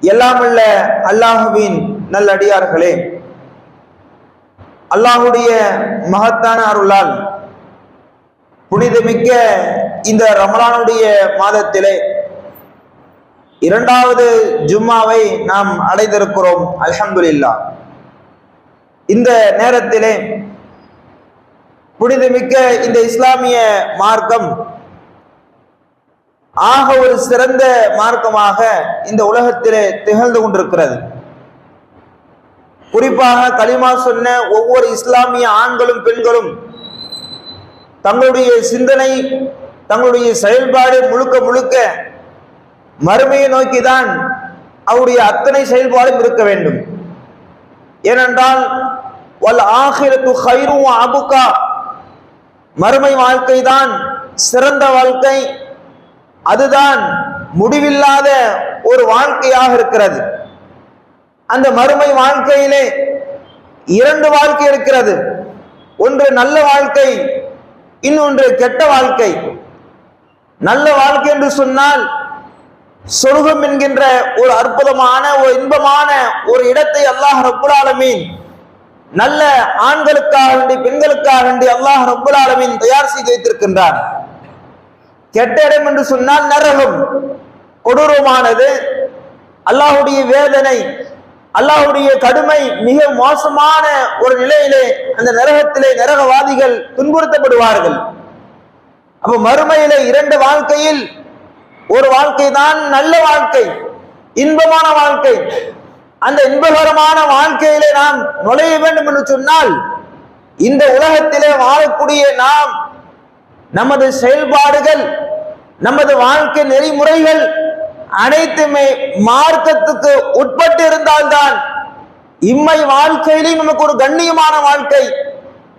எல்லாமல்ல அல்லாஹுவின் நல்லடியார்களே, அல்லாஹுடைய மகத்தான அருளால் புனிதமிக்க இந்த ரமலானுடைய மாதத்திலே இரண்டாவது ஜும்மாவை நாம் அடைந்திருக்கிறோம். அல்ஹம்துலில்லாஹ். இந்த நேரத்திலே புனிதமிக்க இந்த இஸ்லாமிய மார்க்கம் ஆக ஒரு சிறந்த மார்க்கமாக இந்த உலகத்திலே திகழ்ந்து கொண்டிருக்கிறது. குறிப்பாக கலிமா சொன்ன ஒவ்வொரு இஸ்லாமிய ஆண்களும் பெண்களும் தங்களுடைய சிந்தனை, தங்களுடைய செயல்பாடு முழுக்க முழுக்க மறுமையை நோக்கிதான் அவருடைய அத்தனை செயல்பாடும் இருக்க வேண்டும். ஏனென்றால் வல் ஆகிரத்து கைரு அபுகா, மறுமை வாழ்க்கை தான் சிறந்த வாழ்க்கை, அதுதான் முடிவில்லாத ஒரு வாழ்க்கையாக இருக்கிறது. அந்த மறுமை வாழ்க்கையிலே இரண்டு வாழ்க்கை இருக்கிறது. ஒன்று நல்ல வாழ்க்கை, இன்னொன்று கெட்ட வாழ்க்கை. நல்ல வாழ்க்கை என்று சொன்னால் சொர்க்கம் என்கின்ற ஒரு அற்புதமான ஒரு இன்பமான ஒரு இடத்தை அல்லாஹ் ரப்புல் ஆலமீன் நல்ல ஆண்களுக்காக வேண்டி பெண்களுக்காக வேண்டி அல்லாஹ் ரப்புல் ஆலமீன் தயார் செய்து வைத்திருக்கின்றான். கெட்ட இடம் என்று சொன்னால் நரகம், கொடூரமானது, அல்லாஹுடைய வேதனை, அல்லாஹுடைய கடுமை, மிக மோசமான ஒரு நிலையிலே அந்த நரகத்திலே நரகவாதிகள் துன்புறுத்தப்படுவார்கள். அப்ப மறுமையிலே இரண்டு வாழ்க்கையில் ஒரு வாழ்க்கை தான் நல்ல வாழ்க்கை, இன்பமான வாழ்க்கை. அந்த இன்பகரமான வாழ்க்கையிலே நாம் நுழைய வேண்டும் என்று சொன்னால் இந்த உலகத்திலே வாழக்கூடிய நாம் நமது செயல்பாடுகள், நமது வாழ்க்கை நெறிமுறைகள் அனைத்துமே மார்க்கத்துக்கு உட்பட்டு இருந்தால்தான் இம்மை வாழ்க்கையிலும் நமக்கு ஒரு கண்ணியமான வாழ்க்கை,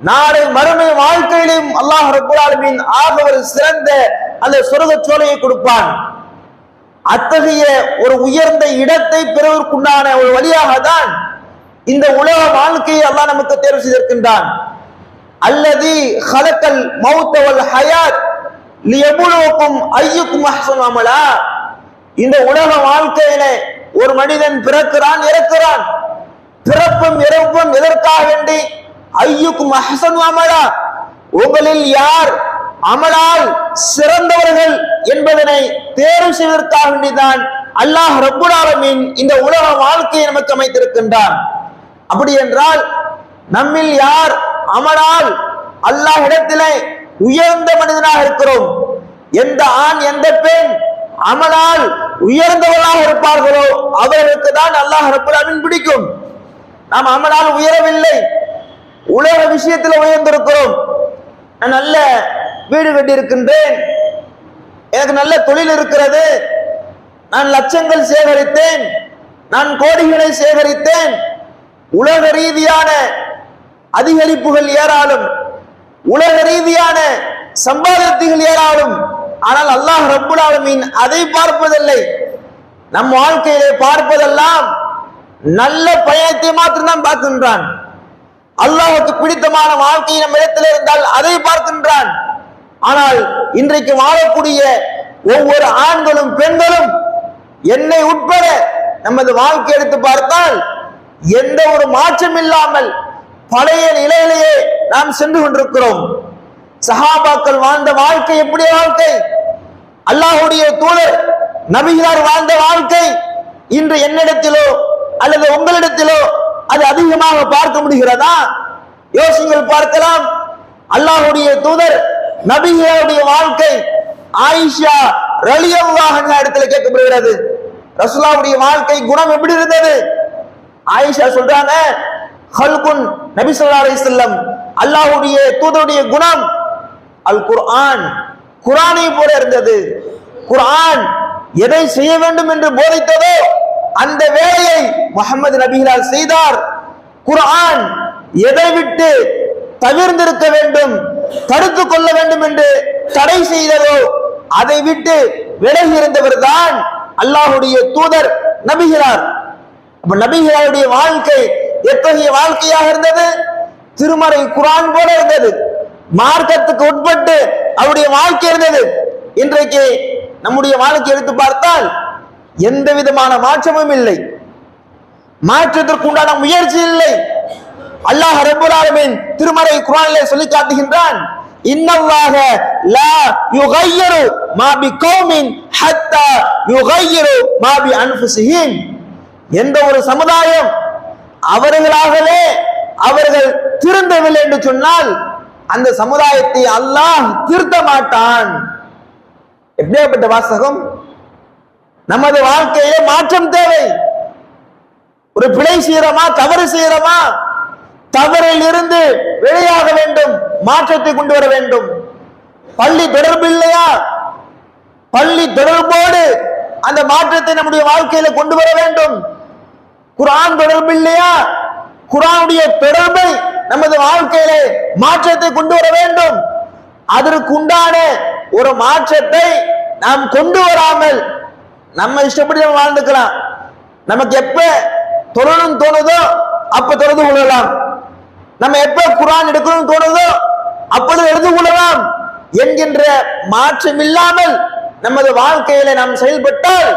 நாளை மறுமை வாழ்க்கையிலும் அல்லாஹ் ரப்புல் ஆலமீன் ஆக ஒரு சிறந்த அந்த சொர்க்க சோலையை கொடுப்பான். அத்தகைய ஒரு உயர்ந்த இடத்தை பெறுவதற்குண்டான ஒரு வழியாக தான் இந்த உலக வாழ்க்கையை அல்லாஹ் நமக்கு தேர்வு செய்திருக்கின்றான். அல்லதி ஹலக்கல் மௌத வல் ஹயாத் லியபுலுவக்கும் ஐயுக்கும் அஹ்சனு அமலா. இந்த உலக வாழ்க்கையில ஒரு மனிதன் பிறக்கிறான், இறக்கிறான். பிறப்பும் இறப்பும் எதற்காக வேண்டி? ஐயுக்கும் அஹ்சனு அமலா, உங்களில் யார் அமலால் சிறந்தவர்கள் என்பதனை தேர்வு செய்வதற்காக வேண்டிதான் அல்லாஹ் ரப்புல் ஆலமீன் இந்த உலக வாழ்க்கையை நமக்கு அமைத்திருக்கின்றான். அப்படி என்றால் நம்மில் யார் அமலால் அல்லாஹ் இடத்திலே உயர்ந்த மனிதனாக இருக்கிறோம், எந்த ஆண் எந்த பெண் அமலால் உயர்ந்தவர்களாக இருப்பார்களோ அவர்களுக்கு தான் அல்லாஹ் ரப்புல் ஆலமீன் பிடிக்கும். நாம் அமலால் உயரவில்லை, உலக விஷயத்தில் உயர்ந்திருக்கிறோம். நான் நல்ல வீடு கட்டி இருக்கின்றேன், எனக்கு நல்ல தொழில் இருக்கிறது, நான் லட்சங்கள் சேகரித்தேன், நான் கோடிகளை சேகரித்தேன், உலக ரீதியான அதிகரிப்புகள் ஏராளம், உலக ரீதியான சம்பாதித்தங்கள் ஏராளம். ஆனால் அல்லாஹ் ரப்புல் ஆலமீன் அதை பார்ப்பதில்லை. நம் வாழ்க்கையிலே பார்ப்பதெல்லாம் நல்ல பயணத்தை மாத்திரம் பார்க்கின்றான். அல்லாஹ்வுக்கு பிடித்தமான வாழ்க்கை நம் இடத்தில் இருந்தால் அதை பார்க்கின்றான். ஆனால் இன்றைக்கு வாழக்கூடிய ஒவ்வொரு ஆண்களும் பெண்களும் என்னை உட்பட நமது வாழ்க்கை எடுத்து பார்த்தால் எந்த ஒரு மாற்றம் இல்லாமல் பழைய நிலையிலேயே நாம் சென்று கொண்டிருக்கிறோம். சஹாபாக்கள் வாழ்ந்த வாழ்க்கை எப்படி வாழ்க்கை? அல்லாஹ்வுடைய தூதர் நபிகளார் வாழ்ந்த வாழ்க்கை இன்று என்னிடத்திலோ அல்லது உங்களிடத்திலோ அது அதிகமாக பார்க்க முடிகிறதா? யோசிங்கள், பார்க்கலாம். அல்லாஹ்வுடைய தூதர் நபிகளுடைய வாழ்க்கை ஆயிஷா ரலியல்லாஹு அன்ஹா இடத்துல கேட்கப்படுகிறது, ரசூலுல்லாஹ்வுடைய வாழ்க்கை குணம் எப்படி இருந்தது? ஆயிஷா சொல்றாங்க, ஹல்குன் நபி ஸல்லல்லாஹு அலைஹி வஸல்லம், அல்லாஹ்வுடைய தூதருடைய குணம் அல் குர்ஆன், குர்ஆனை போல இருந்தது. குர்ஆன் எதை செய்ய வேண்டும் என்று போதித்ததோ அந்த வேலையை முஹம்மது நபிகளார் செய்தார். குர்ஆன் எதை விட்டு தவிர்ந்திருக்க வேண்டும், தடுத்து கொள்ள வேண்டும் என்று தடை செய்ததோ அதை விட்டு விலகி இருந்தவர் தான் அல்லாஹ்வுடைய தூதர் நபிகளார். அப்ப நபிகளாருடைய வாழ்க்கை எத்தகைய வாழ்க்கையாக இருந்தது? திருமறை குர்ஆன் போல இருந்தது, மார்க்கத்துக்கு உட்பட்டு அவருடைய வாழ்க்கை இருந்தது. இன்றைக்கு நம்முடைய வாழ்க்கை எடுத்து பார்த்தால் எந்த விதமான மாற்றமும் இல்லை, மாற்றத்திற்கு உண்டான முயற்சி இல்லை. அல்லாஹ் ரப்பல் ஆலமீன் திருமறை குர்ஆனிலே சொல்லி காட்டுகின்றான், இன்னல்லாஹ லா யுகையிரு மா பிகௌமின் ஹத்தா யுகையிரு மா பி அன்ஃபுஸிஹிம். எந்த ஒரு சமுதாயம் அவர்களாகவே அவர்கள் திருந்தவில்லை என்று சொன்னால் அந்த சமுதாயத்தை அல்லாஹ் திருத்த மாட்டான். எப்படியாப்பட்ட வாசகம்! நமது வாழ்க்கையிலே மாற்றம் தேவை. ஒரு பிழை செய்யறோமா, தவறு செய்யறோமா, தவறில் இருந்து வெளியாக வேண்டும், மாற்றத்தை கொண்டு வர வேண்டும். பள்ளி தொடர்பு இல்லையா, பள்ளி தொடர்போடு அந்த மாற்றத்தை நம்முடைய வாழ்க்கையில கொண்டு வர வேண்டும். குர்ஆன் தொடர்பு இல்லையா, குர்ஆனுடைய தொடர்பை நமது வாழ்க்கையிலே மாற்றத்தை கொண்டு வர வேண்டும். அதற்கு உண்டான ஒரு மாற்றத்தை நாம் கொண்டு வராமல் நம்ம இஷ்டப்படி நம்ம வாழ்ந்துக்கலாம். நமக்கு எப்ப தொழணும் தோணுதோ அப்ப தொழுது கொள்ளலாம், நம்ம எப்ப குர்ஆன் எடுக்கணும் தோணுதோ அப்பொழுது எடுத்து கொள்ளலாம் என்கின்ற மாற்றம் இல்லாமல் நமது வாழ்க்கையில நாம் செயல்பட்டால்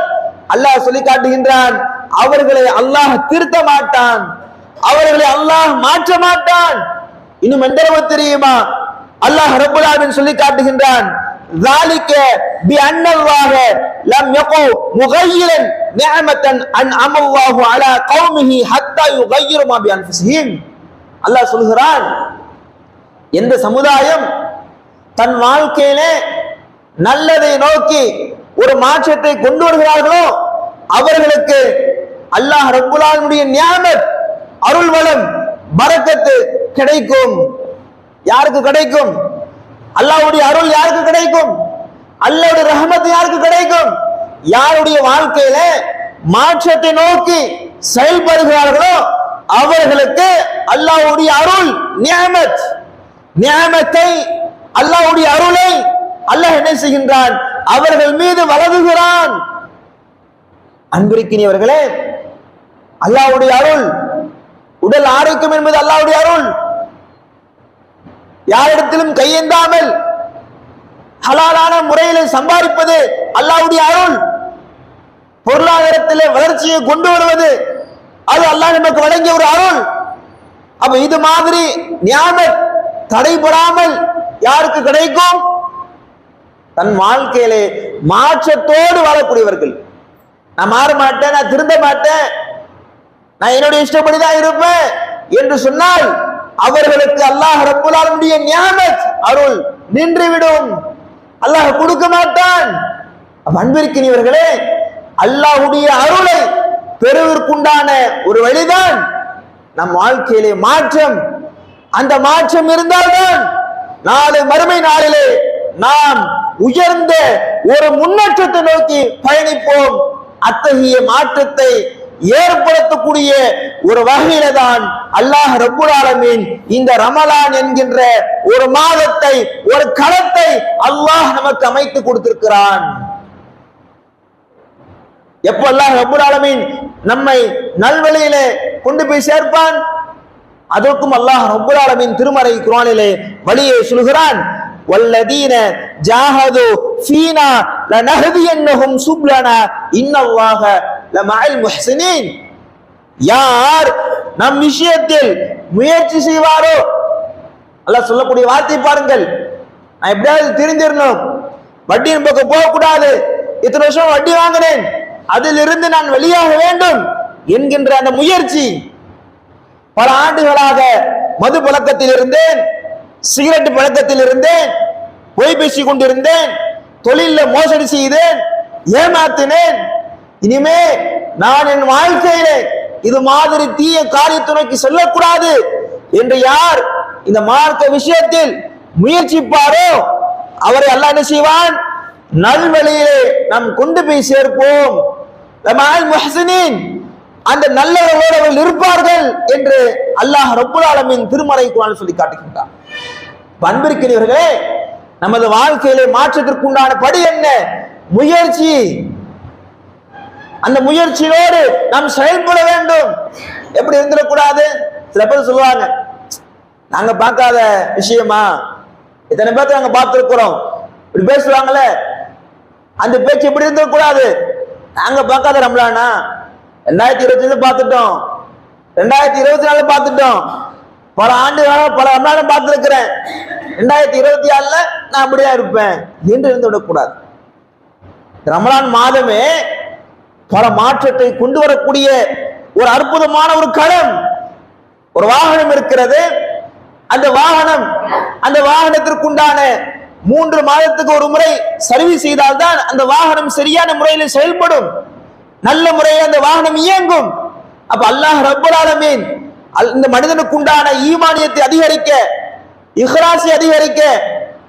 அல்லாஹ் சொல்லி காட்டுகின்றான், அவர்களை அல்லாஹ் திருத்த மாட்டான், அவர்களை அல்லாஹ் மாற்ற மாட்டான். இன்னும் எந்த அளவு தெரியுமா? அல்லாஹ் ரப்பல் ஆலமீன் சொல்லி காட்டுகின்றான், ذلك بأن الله لم يكن مغيرا نعمة أنعم الله على قومه حتى يغيروا ما بأنفسهم. அல்லாஹ் சொல்கிறான், எந்த சமுதாயம் தன் வாழ்க்கையிலே நல்லதை நோக்கி ஒரு மாற்றத்தை கொண்டு வருகிறார்களோ அவர்களுக்கு அல்லாஹ் ரப்பல் ஆலமீனுடைய நியாமத், அருள் வளம், பரக்கத்து கிடைக்கும். யாருக்கு கிடைக்கும்? அல்லாஹ்வுடைய அருள் யாருக்கு கிடைக்கும்? அல்லாஹ்வுடைய ரஹ்மத் யாருக்கு கிடைக்கும்? யாருடைய வாழ்க்கையில மாற்றத்தை நோக்கி செயல்படுகிறார்களோ அவர்களுக்கு அல்லாஹ்வுடைய அருள், நியாமத், நியாமத்தை, அல்லாஹ்வுடைய அருளை அல்லாஹ் என்ன செய்கின்றான்? அவர்கள் மீது வழங்குகிறான். அன்பிற்கினியவர்களே, அல்லாஹ்வுடைய அருள், உடல் ஆரோக்கியம் என்பது அல்லாஹ்வுடைய அருள். யாரிடத்திலும் கையேந்தாமல் ஹலாலான முறையில் சம்பாதிப்பது அல்லாஹ்வுடைய அருள். பொருளாதாரத்திலே வளர்ச்சியை கொண்டு வருவது அது அல்லாஹ் நமக்கு வழங்கிய ஒரு அருள். அப்ப இது மாதிரி நியாமத் தடைபடாமல் யாருக்கு கிடைக்கும்? தன் வாழ்க்கையிலே மாற்றத்தோடு வாழக்கூடியவர்கள். நான் மாற மாட்டேன், நான் திருந்த மாட்டேன், நான் என்னுடைய இஷ்டப்படிதான் இருப்பேன் என்று சொன்னால் அவர்களுக்கு அல்லாஹ் ரப்பல் ஆலமீனுடைய நியாமத், அருள் நின்றுவிடும், அல்லாஹ் கொடுக்க மாட்டான். அன்பிற்கினியவர்களே, அல்லாஹ்வுடைய அருளை பெறுவதற்குண்டான ஒரு வழிதான் நம் வாழ்க்கையிலே மாற்றம். அந்த மாற்றம் இருந்தால்தான் நாளை மறுமை நாளிலே நாம் உயர்ந்த ஒரு முன்னேற்றத்தை நோக்கி பயணிப்போம். அத்தகைய மாற்றத்தை ஏற்படுத்தக்கூடிய ஒரு வகையில தான் அல்லாஹ் ரப்பல் ஆலமீன் இந்த ரமலான் என்கின்ற ஒரு மாதத்தை, ஒரு களத்தை அல்லாஹ் நமக்கு அமைத்து கொடுத்திருக்கிறான். எப்ப அல்லாஹ் ரப்பல் ஆலமீன் நம்மை நல்வழியிலே கொண்டு போய் சேர்ப்பான்? அதற்கும் அல்லாஹ் ரப்பல் ஆலமீன் திருமறை குர்ஆனிலே வழியை சொல்கிறான், வல்லதீன ஜாஹது ஃபீனா லனஹ்தியன்னஹும் சுப்லனா இன்னல்லாஹ லமஅல் முஹ்ஸினீன். யார் நம் விஷயத்தில் முயற்சி செய்வாரோ, அல்லாஹ் சொல்லக்கூடிய வார்த்தை பாருங்கள், நான் எப்படியாவது தெரிஞ்சிடணும், வட்டியின் பக்கம் போகக்கூடாது, இத்தனை வருஷம் வட்டி வாங்கினேன், அதிலிருந்து நான் வெளியாக வேண்டும் என்கின்ற அந்த முயற்சி. பல ஆண்டுகளாக மது பழக்கத்தில் இருந்தேன், சிகரெட் பழக்கத்தில் இருந்தேன், பொய் பேசிக் கொண்டிருந்தேன், தொழில மோசடி செய்தேன், ஏமாத்தினேன், இனிமே நான் என் வாழ்க்கையிலே இது மாதிரி தீய காரியத்தை நோக்கி செல்லக்கூடாது என்று யார் இந்த மார்க்க விஷயத்தில் முயற்சிப்பாரோ அவரை அல்லாஹ் என்ன செய்வான்? நல்வழியிலே நாம் கொண்டு போய் சேர்ப்போம். அந்த நல்லவர்களோடு அவர்கள் இருப்பார்கள் என்று அல்லாஹ் ரப்பல் ஆலமீன் திருமறை குர்ஆனில் சொல்லி காட்டுகின்றார். அன்பிற்கினியவர்களே, நமது வாழ்க்கையிலே மாற்றத்திற்குண்டான படி என்ன? முயற்சி. அந்த முயற்சியோடு நாம் செயல்பட வேண்டும். எப்படி இருந்துடக்கூடாது? சில பேர் சொல்லுவாங்க, நாங்க பார்க்காத விஷயமா, இத்தனை பேர்த்து நாங்க பார்த்திருக்கிறோம், இப்படி பேசுவாங்களே, அந்த பேச்சு எப்படி இருந்துடக்கூடாது? நாங்க பார்க்காத ரமலானா 2025 பார்த்துட்டோம், 2024 பார்த்துட்டோம், பல ஆண்டுகளாக பல ரமலான் பார்த்திருக்கிறேன், 2024 நான் அப்படிதான் இருப்பேன் என்று இருந்து விடக்கூடாது. ரமலான் மாதமே பல மாற்றத்தை கொண்டு வரக்கூடிய ஒரு அற்புதமான ஒரு களம். ஒரு வாகனம் இருக்கிறது, அந்த வாகனத்திற்குண்டான 3 மாதத்துக்கு ஒரு முறை சர்வீஸ் செய்தால்தான் அந்த வாகனம் சரியான முறையில் செயல்படும், நல்ல முறையில் அந்த வாகனம் இயங்கும். அப்ப அல்லாஹ் ரப்பல் ஆலமீன் இந்த மனிதனுக்கு உண்டான ஈமானியத்தை அதிகரிக்க, இஹ்லாஸை அதிகரிக்க,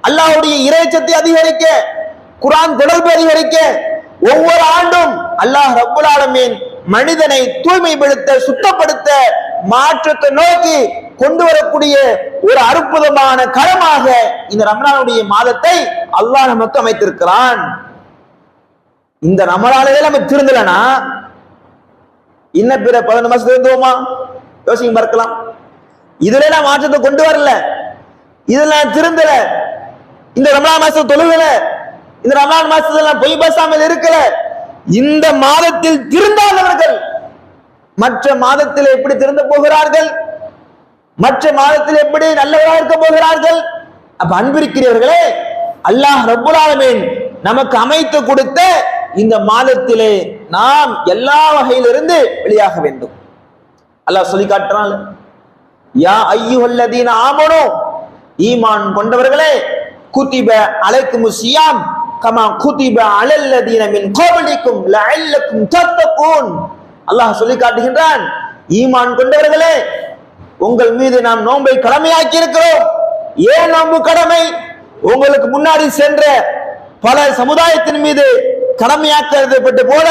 அல்லாஹ்வுடைய இறைச்சத்தை அதிகரிக்க, குர்ஆன் தொடர்பு அதிகரிக்க ஒவ்வொரு ஆண்டும் அல்லாஹ் ரப்பல் ஆலமீன் மனிதனை தூய்மைப்படுத்த, சுத்தப்படுத்த, மாற்றத்தை நோக்கி கொண்டு வரக்கூடிய ஒரு அற்புதமான களமாக இந்த ரமலானுடைய மாதத்தை அல்லாஹ் நமக்கு அமைத்திருக்கிறான். இந்த ரமலானிலே நம்ம திருந்தலனா இன்னும் பிற 11 மாசத்துல இருந்தோமா? யோசிங்க பார்க்கலாம். இதுல நான் மாற்றத்தை கொண்டு வரல, இதுல நான் திருந்தல, இந்த ரமலான் மாசத்தை தொழுகல, இந்த ரமலான் மாசத்துல நான் பொய் பேசாமல் இருக்கல, இந்த மாதத்தில் திருந்தாதவர்கள் மற்ற மாதத்தில் எப்படி திருந்த போகிறார்கள்? மற்ற மாதத்தில் எப்படி நல்லவராக இருக்க போகிறார்கள்? அப்ப அன்பிருக்கிறவர்களே, அல்லாஹ் ரப்பல் ஆலமீன் நமக்கு அமைத்து கொடுத்த இந்த மாதத்திலே நாம் எல்லா வகையிலிருந்து வெளியாக வேண்டும். அல்லாஹ் சொல்லி காட்டுறான், யா அய்யுஹல்லதீன ஆமனு, ஈமான் கொண்டவர்களே, குதிப அலைக்குமுஸ் ஸியாம் கமா குதிப அலல்லதீன மின் கப்லிக்கும் லஅல்லக்கும் தத்தகூன். அல்லாஹ் சொல்லி காட்டுகின்றான், ஈமான் கொண்டவர்களே, உங்கள் மீது நாம் நோன்பை கடமையாக்கி இருக்கிறோம். ஏன் நோன்பு கடமை? உங்களுக்கு முன்னாடி சென்ற பல சமுதாயத்தின் மீது கடமையாக்கப்பட்ட போல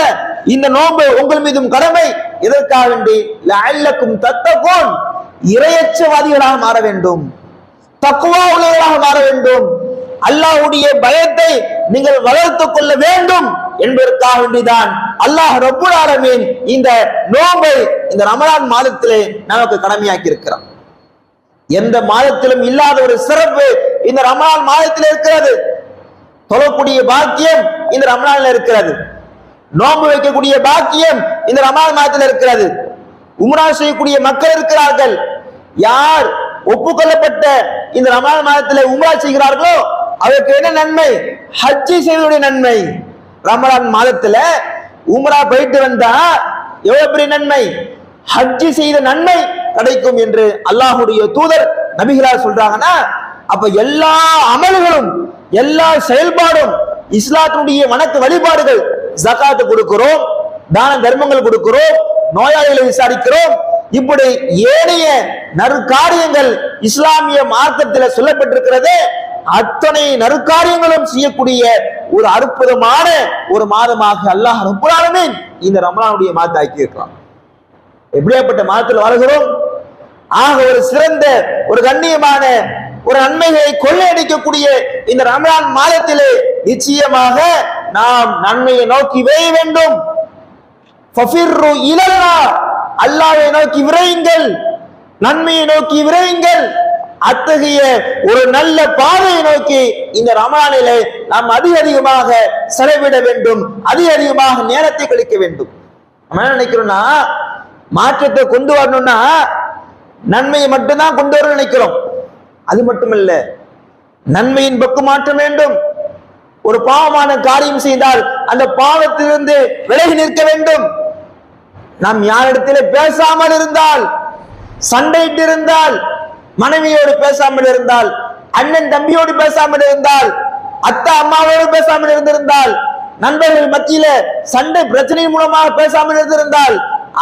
இந்த நோன்பு உங்கள் மீதும் கடமை. எதற்காக வேண்டி? லஅல்லக்கும் தத்தகூன், இறையச்சவாதிகளாக மாற வேண்டும், தக்வா உள்ளவர்களாக மாற வேண்டும், அல்லாஹ்வுடைய பயத்தை நீங்கள் வளர்த்துக் கொள்ள வேண்டும் என்பதற்காக வேண்டிதான் அல்லாஹ் ரப்பல் ஆலமீன் இந்த நோன்பை இந்த ரமலான் மாதத்திலே நமக்கு கடமையாக்கி இருக்கிறார். எந்த மாதத்திலும் இல்லாத ஒரு சிறப்பு இந்த ரமலான் மாதத்தில் இருக்கிறது. தொழக்கூடிய பாக்கியம் இந்த ரமலான்ல இருக்கிறது, நோன்பு வைக்கக்கூடிய பாக்கியம் இந்த ரமலான் மாதத்தில் இருக்கிறது, உம்ரா செய்யக்கூடிய மக்கள் இருக்கிறார்கள். யார் ஒப்புக்கொள்ளப்பட்ட இந்த ரமலான் மாதத்தில் உம்ரா செய்கிறார்களோ அதற்கு என்ன நன்மை? ஹஜ்ஜி செய்வதுடைய நன்மை. ரமலான் மாதத்துல உம்ரா போயிட்டு வந்தா எவ்வளவு பெரிய நன்மை, ஹஜ்ஜி செய்த நன்மை கிடைக்கும் என்று அல்லாஹ்வுடைய தூதர் நபிகளார் சொல்றாங்கன்னா, அப்ப எல்லா அமல்களும் எல்லா செயல்பாடும் இஸ்லாத்தினுடைய வணக்க வழிபாடுகள், ஜகாத்து கொடுக்கிறோம், தான தர்மங்கள் கொடுக்கிறோம், நோயாளிகளை விசாரிக்கிறோம், இப்படி ஏனைய நற்காரியங்கள் இஸ்லாமிய மார்க்கத்தில் சொல்லப்பட்டிருக்கிறது. அத்தனை நற்காரியங்களும் செய்யக்கூடிய ஒரு அற்புதமான ஒரு மாதமாக அல்லாஹ் ரப்பல் ஆலமீன் இந்த ரமலானுடைய மாதத்தை ஆக்கி இருக்கிறான். எப்படியாப்பட்ட மாதத்தில் வாழ்கிறோம்? ஆக ஒரு சிறந்த ஒரு கண்ணியமான ஒரு நன்மைகளை கொள்ளையடிக்கக்கூடிய இந்த ரமலான் மாதத்திலே நிச்சயமாக நாம் நன்மையை நோக்கி விரைய வேண்டும். ஃபஃபிர்ரு இலல்லாஹ், அல்லாஹ்வை நோக்கி விரையுங்கள், நன்மையை நோக்கி விரையுங்கள். அத்தகைய ஒரு நல்ல பாதையை நோக்கி இந்த ரமலானிலே நாம் அதிகமாக செலவிட வேண்டும், அதிகமாக நேரத்தை கழிக்க வேண்டும். நம்ம என்ன நினைக்கிறோம்னா, மாற்றத்தை கொண்டு வரணும்னா நன்மையை மட்டும்தான் கொண்டு வர நினைக்கிறோம். அது மட்டுமல்ல, நன்மையின் பக்கம் மாற்றம் வேண்டும். ஒரு பாவமான காரியம் செய்தால் அந்த பாவத்திலிருந்து விலகி நிற்க வேண்டும். நாம் யாரிடத்திலே பேசாமல் இருந்தால், சண்டையிட்டு இருந்தால், மனைவியோடு பேசாமல் இருந்தால், அண்ணன் தம்பியோடு பேசாமல் இருந்தால், அத்தா அம்மாவோடு பேசாமல் இருந்திருந்தால், நண்பர்கள் மத்தியில சண்டை பிரச்சனை மூலமாக பேசாமல் இருந்திருந்தால்,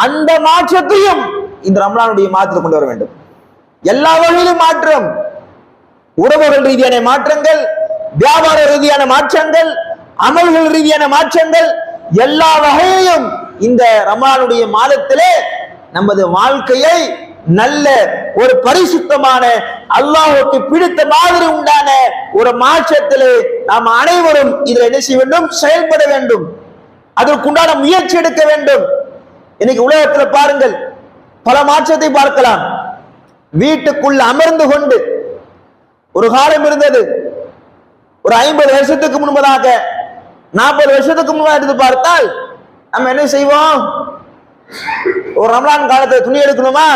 அந்த மாற்றத்தையும் இந்த ரமலானுடைய மாற்றத்தை கொண்டு வர வேண்டும். எல்லா வகையிலும் மாற்றம், உறவுகள் ரீதியான மாற்றங்கள், வியாபார ரீதியான மாற்றங்கள், அமல்கள் ரீதியான மாற்றங்கள், எல்லா வகையிலும் இந்த ரமலானுடைய மாதத்திலே நமது வாழ்க்கையை நல்ல ஒரு பரிசுத்தமான அல்லாஹ்வுக்கு பிடித்த மாதிரி உண்டான ஒரு மாற்றத்திலே நாம் அனைவரும் இதில் என்ன செய்ய வேண்டும்? செயல்பட வேண்டும், அதற்குண்டான முயற்சி எடுக்க வேண்டும். இன்னைக்கு உலகத்தில் பாருங்கள், பல மாற்றத்தை பார்க்கலாம். வீட்டுக்குள்ள அமர்ந்து கொண்டு ஒரு காலம் இருந்தது, ஒரு 50 வருஷத்துக்கு முன்பதாக 40 வருஷத்துக்கு முன்பாக எடுத்து பார்த்தால் நம்ம என்ன செய்வோம்? ஒரு ரமலான் காலத்துல துணி எடுக்கணுமா,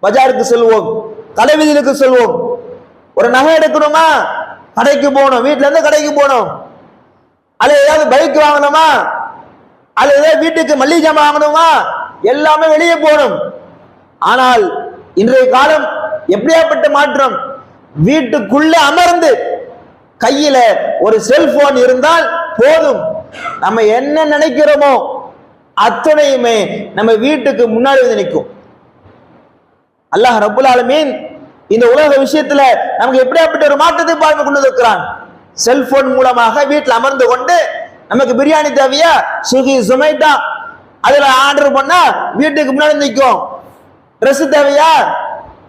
பஜாருக்கு செல்வோம், தலைவிதிலுக்கு செல்வோம். ஒரு நகை எடுக்கணுமா, கடைக்கு போகணும், வீட்டுல இருந்து கடைக்கு போகணும். அல்லது ஏதாவது பைக் வாங்கணுமா, அல்லது ஏதாவது வீட்டுக்கு மல்லிகை ஜாமான் வாங்கணுமா, எல்லாமே வெளியே போகணும். ஆனால் இன்றைய காலம் எப்படியாப்பட்ட மாற்றம்! வீட்டுக்குள்ள அமர்ந்து கையில ஒரு செல்போன் இருந்தால் போதும், நம்ம என்ன நினைக்கிறோமோ அத்தனையுமே நம்ம வீட்டுக்கு முன்னாடி வந்து நிற்கும். அல்லாஹ் ரப்புல் ஆலமீன் இந்த உலக விஷயத்துல நமக்கு எப்படியாப்பட்ட ஒரு மாற்றத்தை பார்த்து கொண்டு இருக்கிறான். செல்போன் மூலமாக வீட்டில் அமர்ந்து கொண்டு நமக்கு பிரியாணி தேவையா, ஸ்விக்கி ஜொமேட்டோ அதுல ஆர்டர் பண்ணா வீட்டுக்கு முன்னாடி நிற்கும். ட்ரெஸ் தேவையா,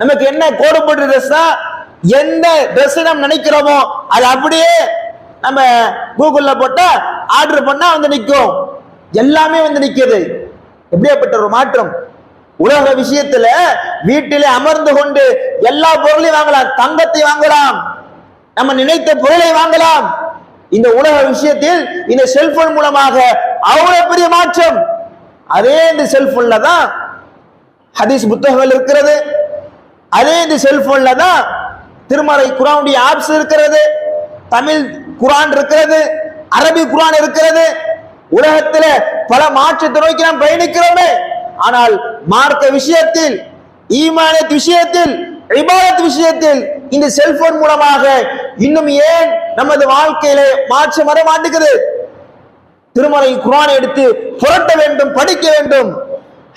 நமக்கு என்ன கோடு போட்டு ட்ரெஸ் தான், எந்த ட்ரெஸ் நம்ம நினைக்கிறோமோ அது அப்படியே நம்ம கூகுள்ல போட்டா ஆர்டர் பண்ணா வந்து நிற்கும். எல்லாமே வந்து நிற்கிறது. எப்படியாப்பட்ட ஒரு மாற்றம்! உலக விஷயத்துல வீட்டிலே அமர்ந்து கொண்டு எல்லா பொருளையும் வாங்கலாம், தங்கத்தை வாங்கலாம், நம்ம நினைத்த பொருளை வாங்கலாம். இந்த உலக விஷயத்தில் இந்த செல்போன் மூலமாக அவ்வளவு பெரிய மாற்றம். அதே இந்த செல்போன்ல தான் ஹதீஸ் புத்தகங்கள் இருக்கிறது, அதே இந்த செல்போன்ல தான் திருமறை குர்ஆனுடைய ஆப்ஸ் இருக்கிறது, தமிழ் குர்ஆன் இருக்கிறது, அரபி குர்ஆன் இருக்கிறது. உலகத்துல பல மாற்றத்தை நோக்கி நாம் பயணிக்கிறோமே, ஆனால் மார்க்க விஷயத்தில், ஈமானத் விஷயத்தில், இபாதத் விஷயத்தில் இந்த செல்போன் மூலமாக இன்னும் ஏன் நமது வாழ்க்கையில மாற்றம் வர மாட்டேங்குது? திருமறை குர்ஆனை எடுத்து புரட்ட வேண்டும், படிக்க வேண்டும்,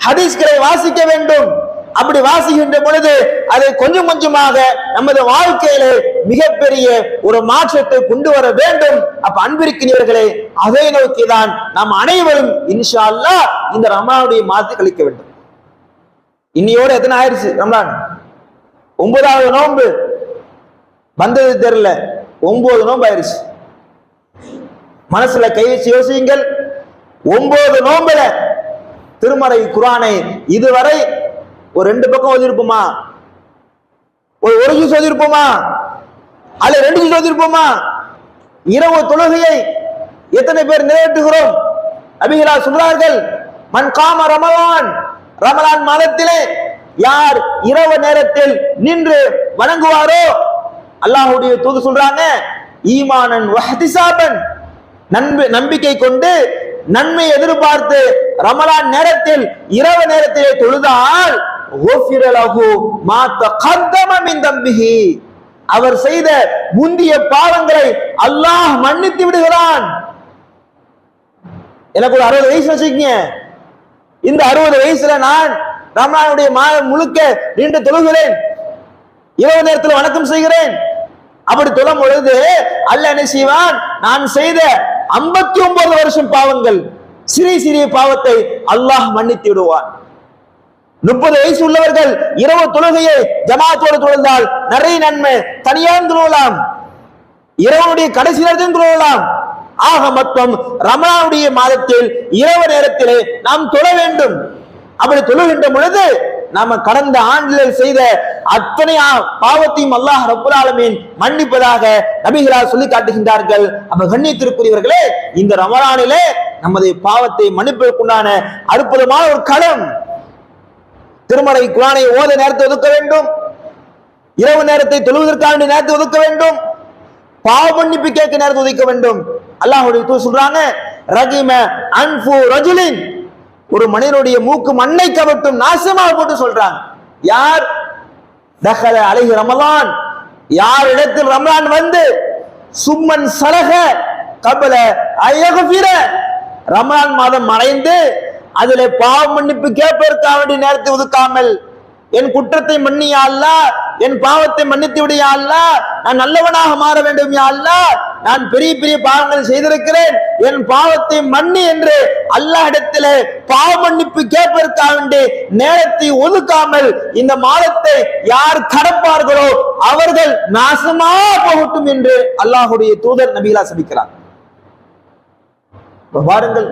ஹதீஸ்களை வாசிக்க வேண்டும். அப்படி வாசிக்கின்ற பொழுது அதை கொஞ்சம் கொஞ்சமாக நமது வாழ்க்கையில மிகப்பெரிய ஒரு மாற்றத்தை கொண்டு வர வேண்டும். அப்ப அன்பிற்கினியர்களே, அதை நோக்கிதான் நாம் அனைவரும் இன்ஷா அல்லாஹ் இந்த ரமலானுடைய மாதத்தை கழிக்க வேண்டும். இன்னையோட எத்தனை ஆயிடுச்சு ரமலான்? 9வது நோன்பு வந்தது தெரியல, 9 நோன்பு ஆயிடுச்சு. மனசுல கை வச்சு யோசியுங்கள். 9 நோன்புல திருமறை குர்ஆனை இதுவரை ஒரு 2 பக்கம் ஓதிருப்போமா? ஒரு ஜூஸ் ஓதிருப்போமா? அல்ல 2 ஜூஸ் ஓதிருப்போமா? இரவு தொழுகையை எத்தனை பேர் நிறைவேற்றுகிறோம்? நபிகளா சொல்றார்கள், மன் காம ரமலான், ரமலான் மாதத்திலே யார் இரவு நேரத்தில் நின்று வணங்குவாரோ, அல்லாஹ்வுடைய தூதர் சொல்றாங்க, ஈமானன் வஹ்திசாபன், நம்பிக்கை கொண்டு நன்மை எதிர்பார்த்து ரமலான் நேரத்தில் இரவு நேரத்திலே தொழுதால் அவர் செய்த முந்திய பாவங்களை அல்லாஹ் மன்னித்து விடுகிறான். எனக்கு ஒரு 60 வயசு வச்சுக்கீங்க. இந்த 60 வயசுல நான் ரமலானுடைய மாதம் முழுக்க நின்று தொழுகிறேன், இரவு நேரத்தில் வணக்கம் செய்கிறேன். அப்படி தொழும் பொழுது அல்லாஹ் என்ன செய்வான்? நான் செய்த 59 வருஷம் பாவங்கள், சிறிய சிறிய பாவத்தை அல்லாஹ் மன்னித்து விடுவான். 30 வயசு உள்ளவர்கள் இரவு தொழுகையை ஜமாத்தோடு தொழுந்தால் நிறைய நன்மை, தனியாக தொழலாம், இரவுடைய கடைசி நேரத்தில் தொழலாம். ஆக மொத்தம் ரமலானுடைய மாதத்தில் இரவு நேரத்திலே நாம் தொழ வேண்டும். அப்படி தொழுகின்ற பொழுது நாம கடந்த ஆண்டில் செய்த அத்தனை பாவத்தையும் அல்லாஹ் ரப்புல் ஆலமீன் மன்னிப்பதாக நபிகளார் சொல்லி காட்டுகின்றார்கள். அப்ப கண்ணியத்திற்குரியவர்களே, இந்த ரமலானிலே நமது பாவத்தை மன்னிப்பதற்குண்டான அற்புதமான ஒரு களம். திருமறை குர்ஆனை ஓத நேரத்தை ஒதுக்க வேண்டும், இரவு நேரத்தை தொழுவதற்கான நேரத்தை ஒதுக்க வேண்டும், பாவ மன்னிப்பு கேட்க நேரத்தை ஒதுக்க வேண்டும். அல்லாஹ்வுடைய தூதர் சொல்றாங்க, ரகிம அன்ஃபு ரஜுலின், ஒரு மனிதனுடைய மூக்கு மண்ணை கவட்டும், நாசமாக போட்டு சொல்றாங்க. யார்? தஹல அலைஹி ரமலான், யார் இடத்தில் ரமலான் வந்து சும்மன் சலக கபல அயகுஃபிர, ரமலான் மாதம் மறைந்து அதிலே பாவ மன்னிப்பு கேட்பதற்காக வேண்டிய நேரத்தை ஒதுக்காமல், என் குற்றத்தை மன்னியா அல்லாஹ், என் பாவத்தை மன்னித்து விடியா அல்லாஹ், நான் நல்லவனாக மாற வேண்டும் யா அல்லாஹ், நான் பெரிய பெரிய பாவங்கள் செய்திருக்கிறேன், என் பாவத்தை மன்னி என்று அல்லாஹ் இடத்திலே பாவ மன்னிப்பு கேட்பதற்காக வேண்டிய நேரத்தை ஒதுக்காமல் இந்த மாதத்தை யார் கடப்பார்களோ அவர்கள் நாசமா போகட்டும் என்று அல்லாஹ்வுடைய தூதர் நபிகளா சபிக்கிறார். பாருங்கள்,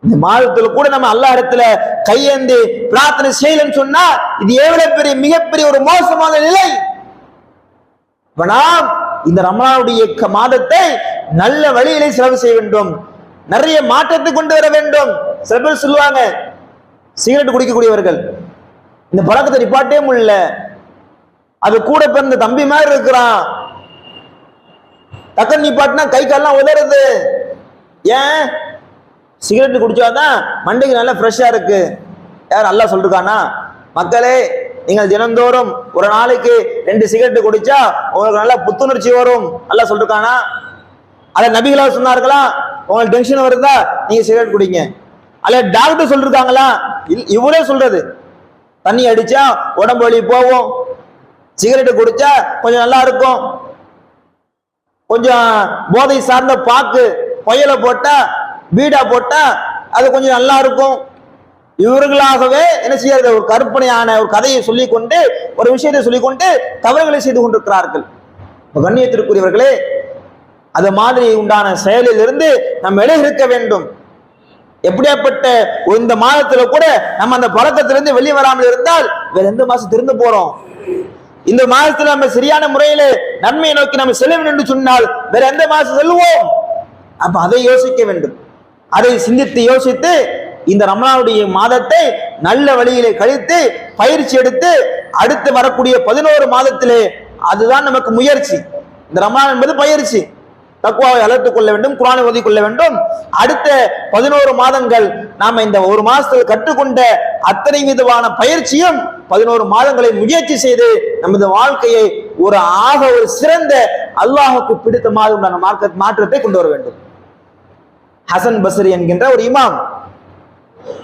இந்த மாதத்துல கூட நம்ம அல்லாஹ் இடத்துல கையேந்தி பிரார்த்தனை செய்யலன்னு சொன்னா இது எவ்வளவு பெரிய மிகப்பெரிய ஒரு மோசமான நிலை. நாம் இந்த ரமலானுடைய மாதத்தை நல்ல வழியிலே செலவு செய்ய வேண்டும். நிறைய மாற்றத்தை கொண்டு வர வேண்டும். சில பேர் சொல்லுவாங்க, சிகரெட் குடிக்கக்கூடியவர்கள் இந்த பழக்கத்தை நிப்பாட்டே முடியல, அது கூட பிறந்த தம்பி மாதிரி இருக்கிறான், டக்குன்னு நிப்பாட்டினா கை கால்லாம் உதறது. ஏன்? சிகரெட் குடிச்சாதான் மண்டைக்கு நல்லா ஃப்ரெஷ்ஷா இருக்கு. யார் அல்லாஹ் சொல்லிருக்கானா? மக்களே, நீங்கள் தினந்தோறும் ஒரு நாளைக்கு 2 சிகரெட் குடிச்சா உங்களுக்கு நல்லா புத்துணர்ச்சி வரும் அல்லாஹ் சொல்லிருக்கானா? அத நபிகளா சொன்னார்களா? உங்களுக்கு டென்ஷன் வருதா நீங்க சிகரெட் குடிங்க. அல்ல டாக்டர் சொல்லிருக்காங்களா? இவரே சொல்றது. தண்ணி அடிச்சா உடம்பு வலி போகும், சிகரெட் குடிச்சா கொஞ்சம் நல்லா இருக்கும், கொஞ்சம் போதை சார்ந்த பாக்கு புயல போட்டா பீடா போட்டா அது கொஞ்சம் நல்லா இருக்கும். இவர்களாகவே என்ன செய்யறது? ஒரு கற்பனையான ஒரு கதையை சொல்லிக்கொண்டு, ஒரு விஷயத்தை சொல்லிக்கொண்டு தவறுகளை செய்து கொண்டிருக்கிறார்கள். கண்ணியத்திற்குரியவர்களே, அது மாதிரி உண்டான செயலில் இருந்து நம்ம விலகி இருக்க வேண்டும். எப்படியாப்பட்ட இந்த மாதத்துல கூட நம்ம அந்த பழக்கத்திலிருந்து வெளியே வராமல் இருந்தால் வேற எந்த மாசம் திருந்து போறோம்? இந்த மாதத்துல நம்ம சரியான முறையில நன்மையை நோக்கி நம்ம செல்ல வேண்டும் என்று சொன்னால் வேற எந்த மாசம் செல்வோம்? அப்ப அதை யோசிக்க வேண்டும். அதை சிந்தித்து யோசித்து இந்த ரமலானுடைய மாதத்தை நல்ல வழியிலே கழித்து பயிற்சி எடுத்து அடுத்து வரக்கூடிய 11 மாதத்திலே அதுதான் நமக்கு முயற்சி. இந்த ரமலான் என்பது பயிற்சி. தக்வாவை வளர்த்துக் கொள்ள வேண்டும், குர்ஆனை ஓதிக் கொள்ள வேண்டும். அடுத்த 11 மாதங்கள் நாம இந்த ஒரு மாசத்தில் கற்றுக்கொண்ட அத்தனை விதமான பயிற்சியும் 11 மாதங்களை முயற்சி செய்து நமது வாழ்க்கையை ஒரு சிறந்த அல்லாஹுக்கு பிடித்த மாதிரி மாற்றத்தை கொண்டு வர வேண்டும். ஹசன் பஸ்ரி என்கின்ற ஒரு இமாம்,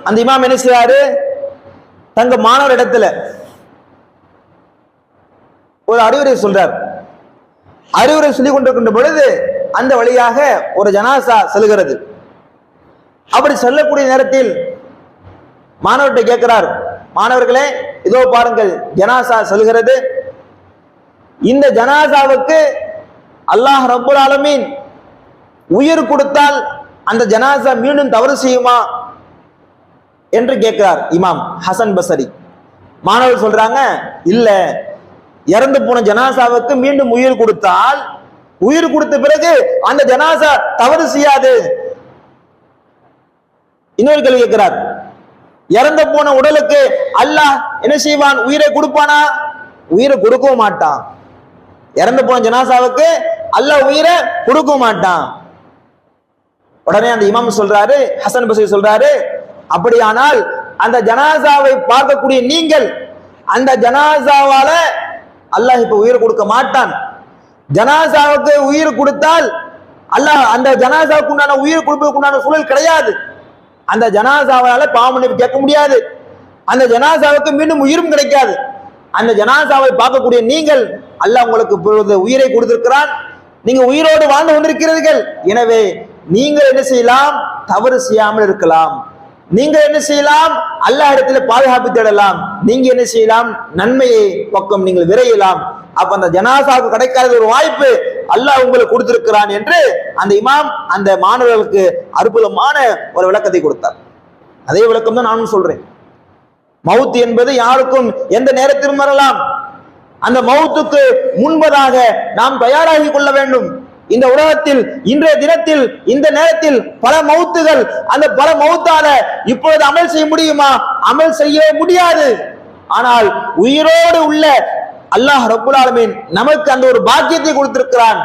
அந்த இமாம் என்ன செய்றாரு? தங்க மாணவர் இடத்துல ஒரு அறிவுரை சொல்றார். அறிவுரை சொல்லிக் கொண்டிருக்கின்ற பொழுது அந்த வழியாக ஒரு ஜனாசா செல்கிறது. அப்படி செல்லக்கூடிய நேரத்தில் மாணவர்கிட்ட கேட்கிறார், மாணவர்களே இதோ பாருங்கள் ஜனாசா செல்கிறது, இந்த ஜனாசாவுக்கு அல்லாஹ் ரப்புல் ஆலமீன் உயிர் கொடுத்தால் அந்த ஜனாசா மீண்டும் தவறு செய்யுமா என்று கேட்கிறார் இமாம் ஹசன் பஸ்ரி. மாணவர் சொல்றாங்க, இல்ல, இறந்து போன ஜனாசாவுக்கு மீண்டும் உயிர் கொடுத்தால் உயிர் கொடுத்த பிறகு அந்த ஜனாசா தவறு செய்யாது. இன்னொரு கேள்வி கேட்கிறார், இறந்து போன உடலுக்கு அல்லாஹ் என்ன செய்வான்? உயிரை கொடுப்பானா? உயிரை கொடுக்க மாட்டான். இறந்து போன ஜனாசாவுக்கு அல்லாஹ் உயிரை கொடுக்க மாட்டான். உடனே அந்த இமாம் சொல்றாரு, ஹசன் பஸ்ரி சொல்றாரு, அப்படியானால் அந்த ஜனாசாவை பார்க்கக்கூடிய நீங்கள் அந்த ஜனாசாவால அல்லாஹ் இப்ப உயிர் கொடுக்க மாட்டான். ஜனாசாவுக்கு உயிர் கொடுத்தால் அல்லாஹ் அந்த ஜனாசாவுக்கு உண்டான உயிர் கொடுப்பதற்கு உண்டான சூழல் கிடையாது. அந்த ஜனாசாவால பாவமன்னிப்பு கேட்க முடியாது. அந்த ஜனாசாவுக்கு மீண்டும் உயிரும் கிடைக்காது. அந்த ஜனாசாவை பார்க்கக்கூடிய நீங்கள் அல்லாஹ் உங்களுக்கு உயிரை கொடுத்திருக்கிறான், நீங்க உயிரோடு வாழ்ந்து கொண்டிருக்கிறீர்கள். எனவே நீங்கள் என்ன செய்யலாம்? தவறு செய்யாமல் இருக்கலாம். நீங்க என்ன செய்யலாம்? அல்லாஹ் இடத்துல பாதுகாப்பு தேடலாம். நீங்க என்ன செய்யலாம்? நன்மையை பக்கம் நீங்கள் விரையலாம். அப்ப அந்த ஜனாசாவுக்கு கிடைக்காத ஒரு வாய்ப்பு அல்லாஹ் உங்களுக்கு கொடுத்திருக்கிறான் என்று அந்த இமாம் அந்த மாணவர்களுக்கு அற்புதமான ஒரு விளக்கத்தை கொடுத்தார். அதே விளக்கம் தான் நானும் சொல்றேன். மவுத் என்பது யாருக்கும் எந்த நேரத்திலும் வரலாம். அந்த மவுத்துக்கு முன்பதாக நாம் தயாராகி கொள்ள வேண்டும். இந்த உலகத்தில் இன்றைய தினத்தில் இந்த நேரத்தில் பல மவுத்துகள், அந்த பல மவுத்தால இப்பொழுது அமல் செய்ய முடியுமா? அமல் செய்ய முடியாது. ஆனால் உயிரோடு உள்ள அல்லாஹ் ரப்புல் ஆலமீன் நமக்கு அந்த ஒரு பாக்கியத்தை கொடுத்திருக்கிறான்,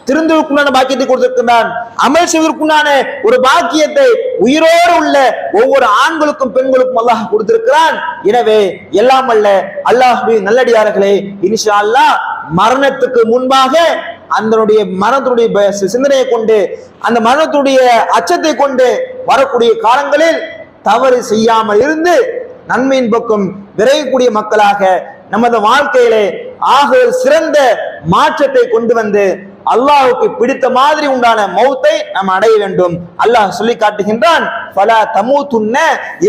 திருந்துவதற்குண்டான பாக்கியத்தை கொடுத்திருக்கிறான், அமல் செய்வதற்குண்டான ஒரு பாக்கியத்தை உயிரோடு உள்ள ஒவ்வொரு ஆண்களுக்கும் பெண்களுக்கும் அல்லாஹ் கொடுத்திருக்கிறான். எனவே எல்லாம் அல்ல அல்லாஹ்வின் நல்லடியார்களே, இன்ஷா அல்லாஹ் மரணத்துக்கு முன்பாக அந்த மரணத்துடைய சிந்தனையை கொண்டு, அந்த மரணத்துடைய அச்சத்தை கொண்டு வரக்கூடிய காலங்களில் தவறு செய்யாமல் இருந்து நன்மையின் பக்கம் விரையக்கூடிய மக்களாக நமது வாழ்க்கையிலே ஆக சிறந்த மாற்றத்தை கொண்டு வந்து அல்லாஹ்வுக்கு பிடித்த மாதிரி உண்டான மௌத்தை நாம் அடைய வேண்டும். அல்லாஹ் சொல்லி காட்டுகின்றான், ஃபலா தமூதுன்ன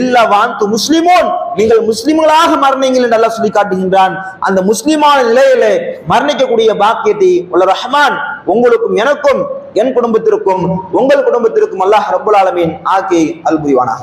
இல்லா வஅன்தும் முஸ்லிமூன், நீங்கள் முஸ்லிம்களாக மரணிங்கள் என்று அல்லாஹ் சொல்லி காட்டுகின்றான். அந்த முஸ்லிமான நிலையிலே மரணிக்கக்கூடிய பாக்கியத்தை உள்ள ரஹ்மான் உங்களுக்கும் எனக்கும் என் குடும்பத்திற்கும் உங்கள் குடும்பத்திற்கும் அல்லாஹ் ரப்புல் ஆலமீன் ஆக்கி அருள் புரிவானாக.